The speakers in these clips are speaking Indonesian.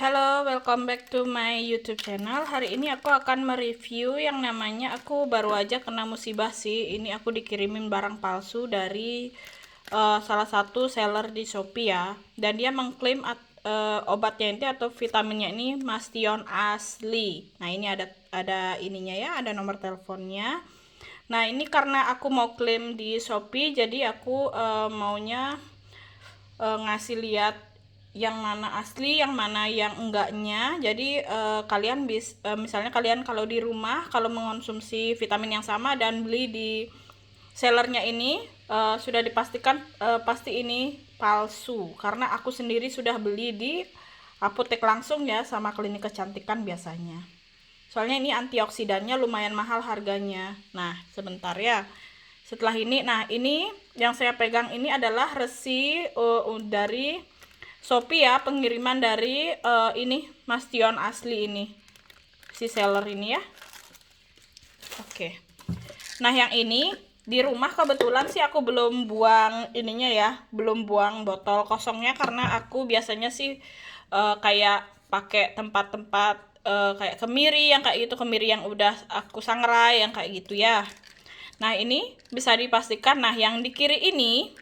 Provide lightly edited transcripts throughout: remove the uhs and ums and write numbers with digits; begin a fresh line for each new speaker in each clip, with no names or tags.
Halo, welcome back to my YouTube channel. Hari ini aku akan mereview yang namanya, aku baru aja kena musibah sih. Ini aku dikirimin barang palsu dari salah satu seller di Shopee ya. Dan dia mengklaim obatnya ini atau vitaminnya ini Mastion asli. Nah, ini ada ininya ya, ada nomor teleponnya. Nah, ini karena aku mau klaim di Shopee, jadi aku maunya ngasih lihat yang mana asli, yang mana yang enggaknya. Jadi kalian misalnya kalian kalau di rumah kalau mengonsumsi vitamin yang sama dan beli di sellernya ini sudah dipastikan pasti ini palsu, karena aku sendiri sudah beli di apotek langsung ya, sama klinik kecantikan biasanya. Soalnya ini antioksidannya lumayan mahal harganya. Nah, sebentar ya. Setelah ini, nah ini yang saya pegang ini adalah resi dari Shopee ya, pengiriman dari ini Mastion asli ini, si seller ini ya. Oke. Nah, yang ini di rumah kebetulan sih aku belum buang ininya ya, belum buang botol kosongnya, karena aku biasanya sih kayak pakai tempat-tempat kayak kemiri yang kayak gitu, kemiri yang udah aku sangrai yang kayak gitu ya. Nah, ini bisa dipastikan, nah yang di kiri ini,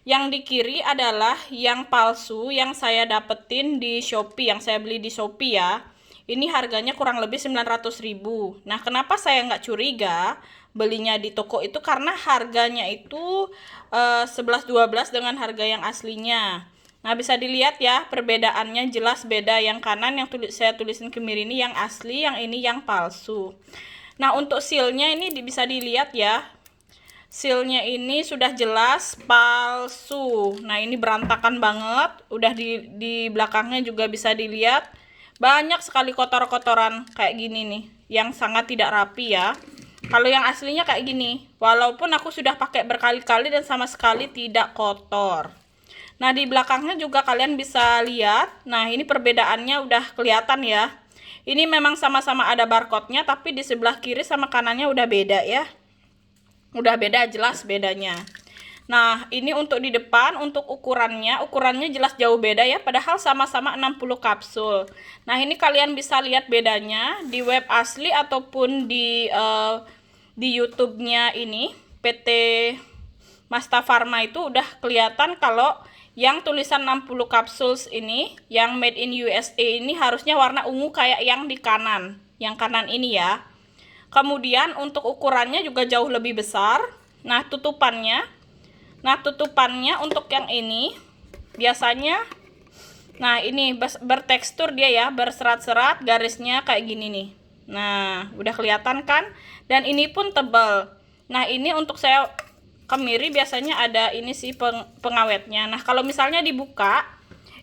yang di kiri adalah yang palsu yang saya dapetin di Shopee, yang saya beli di Shopee ya. Ini harganya kurang lebih 900.000. Nah, kenapa saya nggak curiga belinya di toko itu? Karena harganya itu 11-12 dengan harga yang aslinya. Nah, bisa dilihat ya perbedaannya, jelas beda. Yang kanan yang saya tulisin kemiri ini yang asli, yang ini yang palsu. Nah, untuk sealnya ini bisa dilihat ya. Sealnya ini sudah jelas palsu. Nah, ini berantakan banget. Udah di belakangnya juga bisa dilihat banyak sekali kotor-kotoran kayak gini nih, yang sangat tidak rapi ya. Kalau yang aslinya kayak gini, walaupun aku sudah pakai berkali-kali dan sama sekali tidak kotor. Nah, di belakangnya juga kalian bisa lihat. Nah, ini perbedaannya udah kelihatan ya. Ini memang sama-sama ada barcode-nya, tapi di sebelah kiri sama kanannya udah beda ya. Udah beda, jelas bedanya. Nah, ini untuk di depan, untuk ukurannya jelas jauh beda ya, padahal sama-sama 60 kapsul. Nah, ini kalian bisa lihat bedanya di web asli ataupun di YouTube-nya ini, PT Masta Pharma, itu udah kelihatan kalau yang tulisan 60 kapsul ini, yang made in USA ini harusnya warna ungu kayak yang di kanan. Yang kanan ini ya. Kemudian untuk ukurannya juga jauh lebih besar. Nah, tutupannya untuk yang ini biasanya, nah ini bertekstur dia ya, berserat-serat, garisnya kayak gini nih. Nah, udah kelihatan kan? Dan ini pun tebal. Nah, ini untuk saya kemiri biasanya ada ini sih pengawetnya. Nah, kalau misalnya dibuka,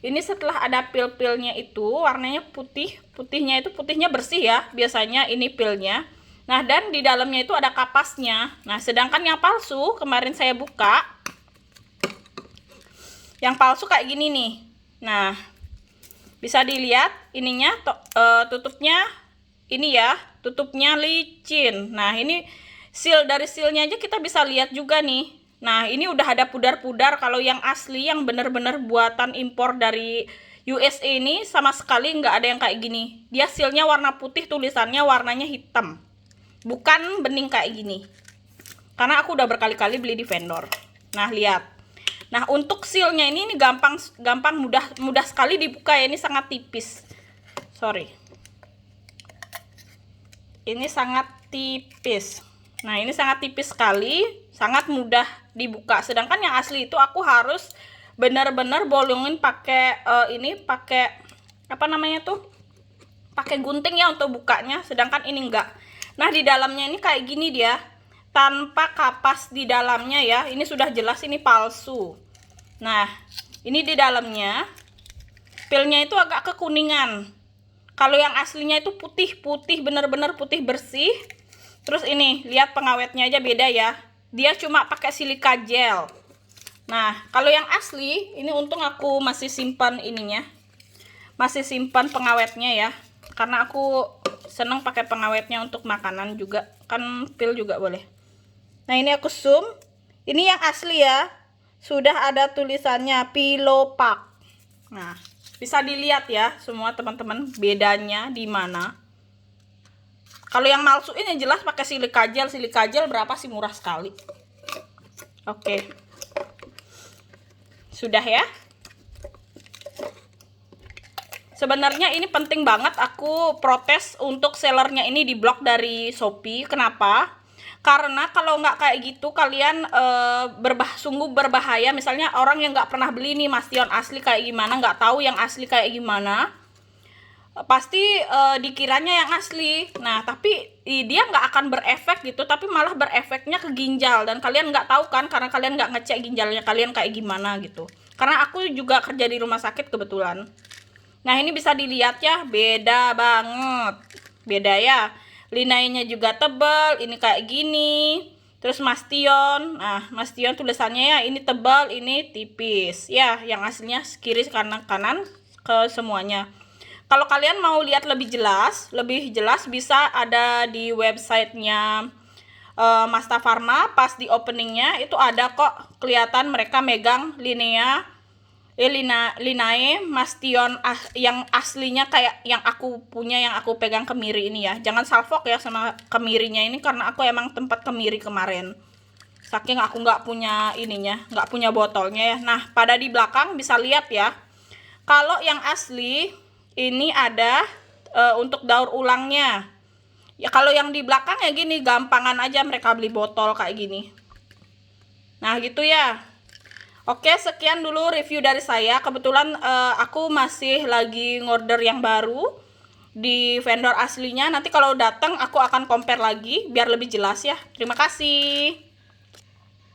ini setelah ada pil-pilnya itu warnanya putih. Putihnya bersih ya, biasanya ini pilnya. Nah, dan di dalamnya itu ada kapasnya. Nah, sedangkan yang palsu kemarin saya buka, yang palsu kayak gini nih. Nah, bisa dilihat ininya tutupnya ini ya, tutupnya licin. Nah, ini dari sealnya aja kita bisa lihat juga nih. Nah, ini udah ada pudar-pudar. Kalau yang asli, yang bener-bener buatan impor dari USA ini sama sekali nggak ada yang kayak gini. Dia sealnya warna putih, tulisannya warnanya hitam, bukan bening kayak gini. Karena aku udah berkali-kali beli di vendor. Nah, lihat. Nah, untuk sealnya ini gampang mudah sekali dibuka ya. Ini sangat tipis. Sorry. Ini sangat tipis. Nah, ini sangat tipis sekali, sangat mudah dibuka. Sedangkan yang asli itu aku harus benar-benar bolongin pakai pakai apa namanya tuh? Pakai gunting ya untuk bukanya. Sedangkan ini enggak. Nah, di dalamnya ini kayak gini dia, tanpa kapas di dalamnya ya. Ini sudah jelas ini palsu. Nah, ini di dalamnya pilnya itu agak kekuningan. Kalau yang aslinya itu putih, bener-bener putih bersih. Terus ini, lihat pengawetnya aja beda ya. Dia cuma pakai silika gel. Nah, kalau yang asli, ini untung aku masih simpan ininya. Masih simpan pengawetnya ya. Karena aku seneng pakai pengawetnya untuk makanan juga. Kan pil juga boleh. Nah, ini aku zoom. Ini yang asli ya. Sudah ada tulisannya Pilopak. Nah, Bisa dilihat ya semua teman-teman bedanya di mana. Kalau yang palsu ini jelas pakai silika gel berapa sih, murah sekali. Oke. Sudah ya. Sebenarnya ini penting banget aku protes untuk sellernya ini diblok dari Shopee. Kenapa? Karena kalau nggak kayak gitu kalian sungguh berbahaya. Misalnya orang yang nggak pernah beli nih Mastion asli kayak gimana, nggak tahu yang asli kayak gimana, pasti dikiranya yang asli. Nah tapi dia nggak akan berefek gitu, tapi malah berefeknya ke ginjal, dan kalian nggak tahu kan karena kalian nggak ngecek ginjalnya kalian kayak gimana gitu. Karena aku juga kerja di rumah sakit kebetulan. Nah ini bisa dilihat ya, beda banget, beda ya. Linainya juga tebal, ini kayak gini. Terus Mastion, nah Mastion tulisannya ya ini tebal, ini tipis ya. Yang aslinya kiri kanan ke semuanya. Kalau kalian mau lihat lebih jelas bisa ada di websitenya Masta Pharma. Pas di openingnya itu ada kok kelihatan mereka megang Linae Mastion yang aslinya kayak yang aku punya, yang aku pegang kemiri ini ya. Jangan salfok ya sama kemirinya ini, karena aku emang tempat kemiri kemarin. Saking aku nggak punya ininya, nggak punya botolnya ya. Nah pada di belakang bisa lihat ya. Kalau yang asli ini ada untuk daur ulangnya. Ya kalau yang di belakang ya gini, gampangan aja mereka beli botol kayak gini. Nah gitu ya. Oke, sekian dulu review dari saya. Kebetulan aku masih lagi ngorder yang baru di vendor aslinya. Nanti kalau datang aku akan compare lagi biar lebih jelas ya. Terima kasih.